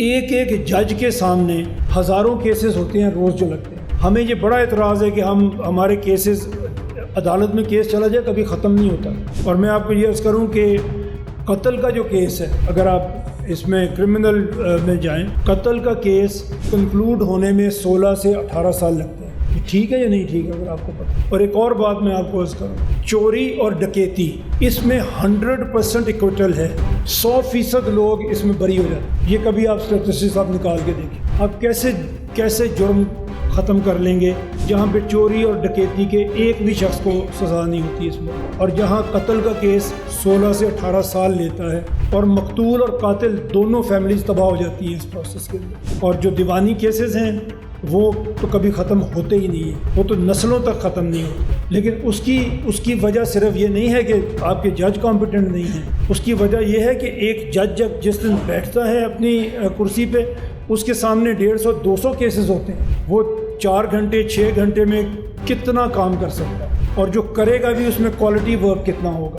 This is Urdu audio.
ایک ایک جج کے سامنے ہزاروں کیسز ہوتے ہیں روز جو لگتے ہیں. ہمیں یہ بڑا اعتراض ہے کہ ہمارے کیسز عدالت میں کیس چلا جائے کبھی ختم نہیں ہوتا. اور میں آپ کو یہ عرض کروں کہ قتل کا جو کیس ہے، اگر آپ اس میں کرمنل میں جائیں، قتل کا کیس کنکلوڈ ہونے میں 16 سے 18 سال لگتے ہیں. یہ ٹھیک ہے یا نہیں ٹھیک ہے اگر آپ کو پتہ. اور ایک اور بات میں آپ کو عرض کروں، چوری اور ڈکیتی اس میں 100% اکوٹل ہے. 100% لوگ اس میں بری ہو جاتے ہیں. یہ کبھی آپ اسٹیٹسٹکس آپ نکال کے دیکھیں، آپ کیسے جرم ختم کر لیں گے جہاں پہ چوری اور ڈکیتی کے ایک بھی شخص کو سزا نہیں ہوتی اس میں، اور جہاں قتل کا کیس 16 سے 18 سال لیتا ہے اور مقتول اور قاتل دونوں فیملیز تباہ ہو جاتی ہیں اس پروسیس کے لیے. اور جو دیوانی کیسز ہیں وہ تو کبھی ختم ہوتے ہی نہیں ہیں، وہ تو نسلوں تک ختم نہیں ہوتے. لیکن اس کی وجہ صرف یہ نہیں ہے کہ آپ کے جج کمپیٹنٹ نہیں ہیں. اس کی وجہ یہ ہے کہ ایک جج جب جس دن بیٹھتا ہے اپنی کرسی پہ، اس کے سامنے 150-200 کیسز ہوتے ہیں. وہ 4 گھنٹے 6 گھنٹے میں کتنا کام کر سکتا ہے، اور جو کرے گا بھی اس میں کوالٹی ورک کتنا ہوگا.